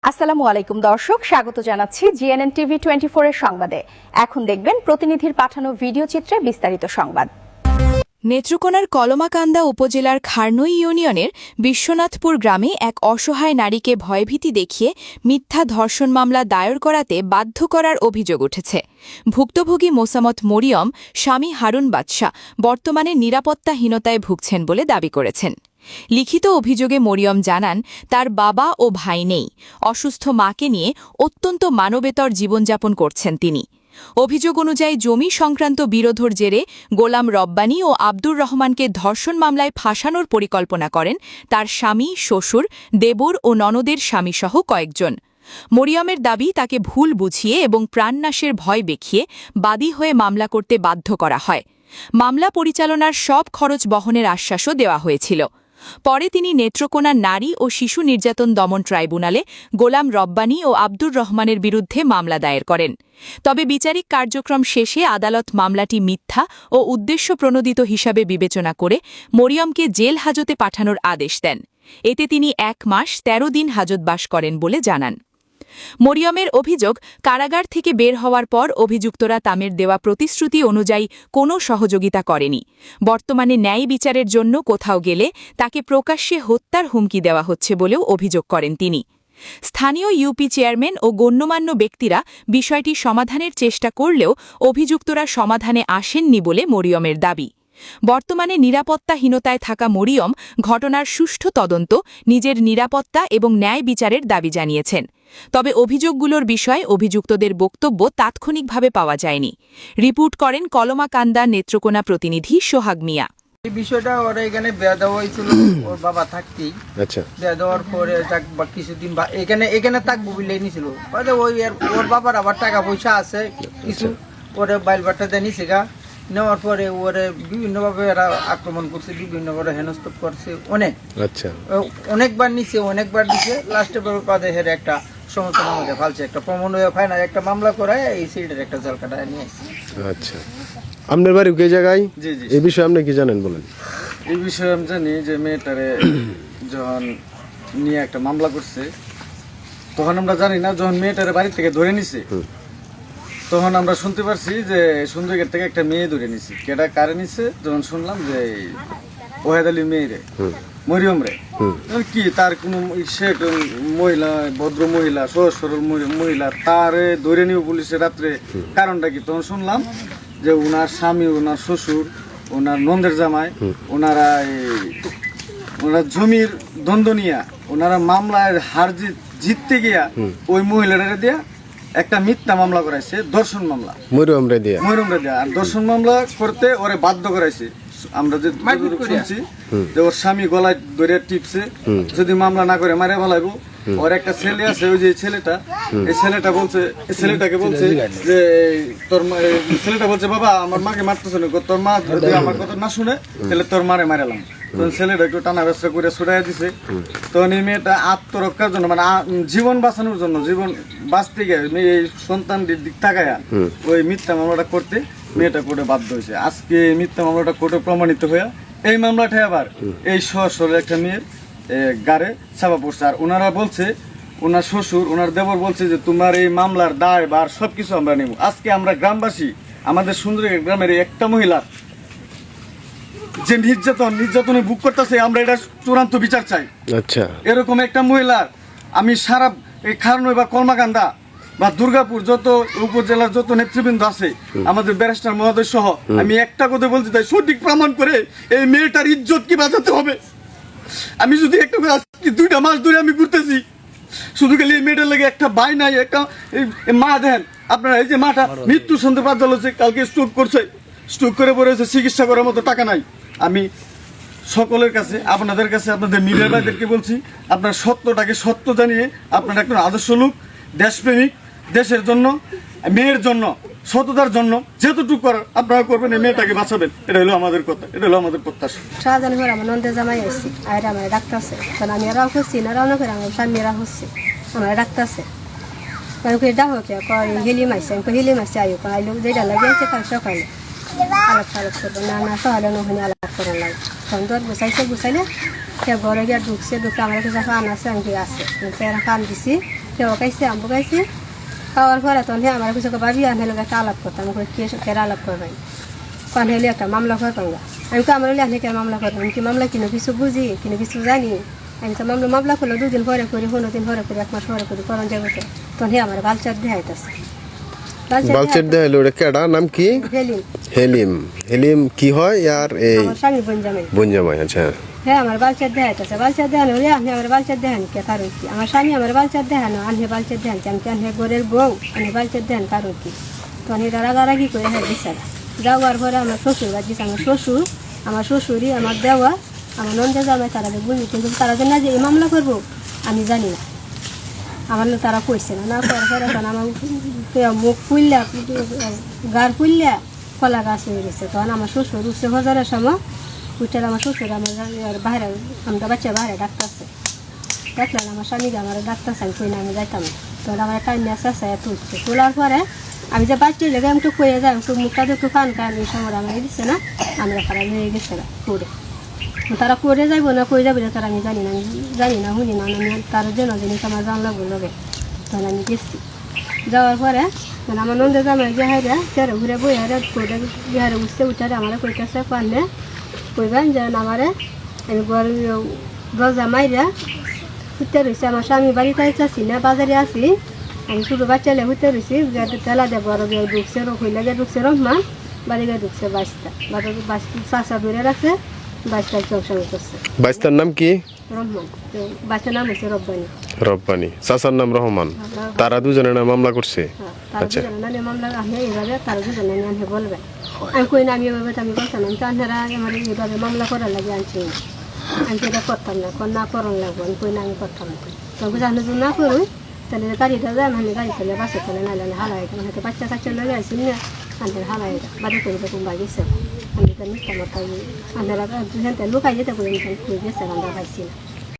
আসসালামু আলাইকুম দর্শক, স্বাগত জানাচ্ছি জিএনএন টিভি 24 এর সংবাদে। এখন দেখবেন প্রতিনিধির পাঠানো ভিডিও চিত্রে বিস্তারিত সংবাদ। নেত্রকোনার কলমাকান্দা উপজেলার খারনই ইউনিয়নের বিশ্বনাথপুর গ্রামে এক অসহায় নারীকে ভয়ভীতি দেখিয়ে মিথ্যা ধর্ষণ মামলা দায়ের করাতে বাধ্য করার অভিযোগ উঠেছে। ভুক্তভোগী মোসামত মরিয়ম স্বামী হারুন বাদশা বর্তমানে নিরাপত্তাহীনতায় ভুগছেন বলে দাবি করেছেন। লিখিত অভিযোগে মরিয়ম জানান, তার বাবা ও ভাই নেই, অসুস্থ মাকে নিয়ে অত্যন্ত মানবেতর জীবনযাপন করছেন তিনি। অভিযোগ অনুযায়ী জমি সংক্রান্ত বিরোধের জেরে গোলাম রব্বানী ও আব্দুর রহমানকে ধর্ষণ মামলায় ফাঁসানোর পরিকল্পনা করেন তার স্বামী, শ্বশুর, দেবর ও ননদের স্বামীসহ কয়েকজন। মরিয়মের দাবি, তাকে ভুল বুঝিয়ে এবং প্রাণনাশের ভয় দেখিয়ে বাদী হয়ে মামলা করতে বাধ্য করা হয়। মামলা পরিচালনার সব খরচ বহনের আশ্বাসও দেওয়া হয়েছিল। পরে তিনি নেত্রকোনা নারী ও শিশু নির্যাতন দমন ট্রাইব্যুনালে গোলাম রব্বানী ও আব্দুর রহমানের বিরুদ্ধে মামলা দায়ের করেন। তবে বিচারিক কার্যক্রম শেষে আদালত মামলাটি মিথ্যা ও উদ্দেশ্যপ্রণোদিত হিসাবে বিবেচনা করে মরিয়মকে জেল হাজতে পাঠানোর আদেশ দেন। এতে তিনি ১ মাস ১৩ দিন হাজতবাস করেন বলে জানান। মরিয়মের অভিযোগ, কারাগার থেকে বের হওয়ার পর অভিযুক্তরা তামের দেওয়া প্রতিশ্রুতি অনুযায়ী কোনো সহযোগিতা করেনি। বর্তমানে ন্যায় বিচারের জন্য কোথাও গেলে তাকে প্রকাশ্যে হত্যার হুমকি দেওয়া হচ্ছে বলেও অভিযোগ করেন তিনি। স্থানীয় ইউপি চেয়ারম্যান ও গণ্যমান্য ব্যক্তিরা বিষয়টি সমাধানের চেষ্টা করলেও অভিযুক্তরা সমাধানে আসেননি বলে মরিয়মের দাবি। বর্তমানে নিরাপত্তাহীনতায় থাকা মরিয়ম ঘটনার সুষ্ঠু তদন্ত, নিজের নিরাপত্তা এবং ন্যায় বিচারের দাবি জানিয়েছেন। তবে অভিযোগগুলোর বিষয়ে অভিযুক্তদের বক্তব্য তাৎক্ষণিকভাবে পাওয়া যায়নি। রিপোর্ট করেন কলমাকান্দা নেত্রকোনা প্রতিনিধি সোহাগ মিয়া। এই বিষয়টা ওরা এখানে বিয়া দেওয়া হয়েছিল ওর বাবা থাকতেই। আচ্ছা, বিয়া দেওয়ার পরে কিছুদিন এখানে থাকবো বলে নিয়েছিল। ওই ওর বাবার আবার টাকা পয়সা আছে কিছু, ওরে বাইল বাট্টাতে নিছে গা। নেওয়ার পরে ওরে বিভিন্নভাবে এরা আক্রমণ করছে, বিভিন্নভাবে হেনস্থ করছে অনেক। আচ্ছা, অনেকবার নিছে, অনেকবার দিছে। লাস্টে পদে হেরে একটা সমস্যার মধ্যে ফালছে, একটা প্রমাণ হয়ে ফাইনাল একটা মামলা করায় এই সিটের একটা জল কাটায় নিয়ে আসছে। আচ্ছা, আপনার বাড়ি কে জায়গায়? জি জি, এই বিষয়ে আপনি কি জানেন বলেন? এই বিষয়ে আমি জানি যে মেয়েটারে যখন নিয়ে একটা মামলা করছে, তখন আমরা জানি না, যখন মেয়েটারে বাড়ি থেকে ধরে নিছে তখন আমরা শুনতে পারছি যে সুন্দরগড় থেকে একটা মেয়ে ধরে নিছি। কেটা কারে নিছে যখন শুনলাম যে ওহেদ আলী মেয়েরে, মরিয়ম রে, কি তার কোন সে মহিলা, ভদ্র মহিলা, সহজ সরল মহিলা, তারে ধরে নিব পুলিশে রাত্রে, কারণটা কি? তখন শুনলাম যে ওনার স্বামী, ওনার শ্বশুর, ওনার নন্দের জামাই, ওনারা জমির দ্বন্দ্ব নিয়া, ওনারা মামলায় হার জিততে গিয়া ওই মহিলারা দিয়া একটা মিথ্যা মামলা করাইছে, ধর্ষণ মামলা। মরিয়ম রে দিয়া আর ধর্ষণ মামলা করতে ওরে বাধ্য করাইছে। আমরা যে শুনছি যে ওর স্বামী গলায় ধরে টিপছে, যদি মামলা না করে মারে ফেলাইবো। ওর একটা ছেলে আছে, ওই যে ছেলেটা, এই ছেলেটাকে বলছে যে ছেলেটা বলছে, বাবা আমার মাকে মারতেছে না, তোর মা যদি আমার কথা না শুনে তাহলে তোর মারে মারালাম। তখন ছেলেটা একটু টানা ব্যস্ত করে ছুটাই দিছে। তখন এই মেয়েটা আত্মরক্ষার জন্য, মানে জীবন বাঁচানোর জন্য, জীবন বাঁচতে গিয়ে এই সন্তানটির দিক তাকায়া ওই মিথ্যা মামলাটা করতে মেয়েটা কোর্টে বাধ্য হয়েছে। আজকে এই মিথ্যা মামলাটা কোর্টে প্রমাণিত হয়ে এই মামলাটা আবার এই সহসর একটা মেয়ের গাড়ে চাপা পড়ছে। আর ওনারা বলছে, ওনার শ্বশুর, ওনার দেবর বলছে যে তোমার এই মামলার দায় বার সবকিছু আমরা নেব। আজকে আমরা গ্রামবাসী, আমাদের সুন্দরগড় গ্রামের একটা মহিলার যে নির্যাতনে ভোগ করতেছে, আমরা এটা চূড়ান্ত বিচার চাই। আচ্ছা, এরকম একটা মহিলার আমি সারা এই খারনই বা কলমাকান্দা বা দুর্গাপুর যত উপজেলার যত নেতৃবৃন্দ আছে, আমাদের ব্যারিস্টার মহোদয় সহ, আমি একটা কথা বলতে চাই, সঠিক প্রমাণ করে এই মেয়েটার ইজ্জত কি বাঁচাতে হবে। আমি যদি একটা 2টা মাস ধরে আমি ঘুরতেছি, শুধু খালি এই মেয়েটার লাগে একটা ভাই নাই, একটা মা দেন আপনারা। এই যে মাটা মৃত্যু সন্দেহ পাওয়া হচ্ছে, কালকে স্ট্রোক করছে, স্ট্রোক করে পড়েছে, চিকিৎসা করার মতো টাকা নাই। আমি সকলের কাছে, আপনাদের কাছে, আপনাদের মিডিয়া ভাইদেরকে বলছি, আপনার সত্যটাকে সত্য জানিয়ে আপনারা একটা আদর্শ লোক, দেশপ্রেমিক, দেশের জন্য, মেয়ের জন্য, সততার জন্য যেতটুকু করার আপনারা করবেন, এই মেয়েটাকে বাঁচাবেন। এটা হলো আমাদের কথা, এটা হলো আমাদের প্রত্যাশা। শাহজাহান করে আমার নন্দের জামাই আসছি, আর আমার ডাক্তার আছে, কারণ আমি এরাও খুঁজছি না, রাও না করে আমার স্বামীরা হচ্ছে, আমার ডাক্তার আছে। কারণ ডাক হোক হিলি মারছে, আমি হিলি মারছে আয়ু আইলো, যেটা লাগিয়েছে কাল সকালে আলাপ সালাপ করবো না, না সকালে ওখানে আলাপ করার লাগে। তখন তো গুছাইলে সে ঘরে গিয়ে ঢুকছে, ঢুকতে আমার কাছে কান আছে, আমি আছে, কান দিছি, কেউ খাইছে আম্বু খাইছে খাওয়ার পরে তখন হ্যাঁ আমার কিছু ভাবি আনলে একটা আলাপ করতাম কে আলাপ করবেন কারণ হলে একটা মামলা করতাম না আমি তো আমার হলে আপনি কে মামলা করতাম কি মামলা কিনো কিছু বুঝি কিনো কিছু জানি আমি তো মামলা করলে 2 দিন পরে করি 15 দিন পরে করি 1 মাস পরে করি করণ যাবে তো তখন হ্যাঁ আমার বালচার দেখাইতেছে বালচের দেখাইলো ওটা কেডা নাম কি হেলিম হেলিম হেলিম কি হয় আর এই আমার স্বামী বঞ্জামাই বঞ্জামাই আচ্ছা হ্যাঁ আমার বালচার দেখাইতেছে বালচার দেখানো হলে আপনি আমার বালচার দেখান কে কারণ কি আমার স্বামী আমার বালচার দেখানো আনহে বালচার দেখান আমি আনহে ঘরের বউ আমি বালচার দেখান কারণ কি তখন এটা রাগারাগি করে হ্যাঁ দিচ্ছে যাওয়ার পরে আমার শ্বশুর বাদ দিচ্ছে আমার শ্বশুরই আমার দেওয়া আমার নন্দে জামাই তারা বুঝি কিন্তু তারা যে না যে এই মামলা করবো আমি জানি না আমার তারা কইছে না করার পরে তখন আমার মুখ ফুললা গার ফুললা কলা গাছ হয়ে গেছে তখন আমার শ্বশুর উঠছে বাজারের সময় উঠে আমার শ্বশুর আমার বাইরে আমরা বাচ্চা বাইরে ডাক্তার আছে দেখলেন আমার স্বামীকে আমার ডাক্তার আছে আমি কই না আমি যাইতাম না তখন আমার টাইম নিয়ে আসে তুলছে তোলার পরে আমি যে বাচ্চা লেগে আমি একটু কয়ে যাই একটু মুখটা একটু ফান খান এই সময় আমার দিচ্ছে না আমরা খারাপ হয়ে গেছে না করে তারা করে যাইবো না কই যাবে তারা আমি জানি না শুনি না আমি তার যেন জিনিস আমার জানলা বলবে তখন আমি গেছি যাওয়ার পরে মানে আমার নন্দে জামাই যে হাইরা চেয়ারে ঘুরে বই হারে কইটা বিহারে উঠতে উঠারে আমার কইতেছে পারলে কইবেন যে আমারে আমি দরজা মাইরা উঠতে রয়েছে আমার স্বামী বাড়িতে আছি না বাজারে আছি আমি শুধু বাচ্চালে উঠতে রয়েছি তেলা দেবো আর ঢুকছে হইলে গিয়ে ঢুকছে রহমান বাড়ি গিয়ে ঢুকছে বাইশটা চাষা ধরে রাখছে বাইশটা চৌসামি করছে বাইস্তার নাম কি রহমান তো বাচ্চার নাম হচ্ছে রব্বানি রব্বানি চাচার নাম রহমান তারা দুজনে না মামলা করছে তারা দুজনে মামলা আমি এইভাবে তারা দুজনে আমি বলবে আমি কই না আমি এভাবে আমি বলতাম আমি তো আপনারা আমার এইভাবে মামলা করার লাগে আনছি আমি তো এটা করতাম না করণ লাগবো আমি কই না আমি করতাম না তবে জানো যদি না করুন তাহলে গাড়িটা যায় আমি গাড়ি চলে বাসে চলে নাহলে হালাই হয়তো বাচ্চা কাচ্চা লগে আসি না আমাদের হালাই বাড়ি করে দেখুন বা গেছে আমি তো মিথ্যা মতো আপনারা লুকাই যেতে করি কই গেছে আমরা পাইছি না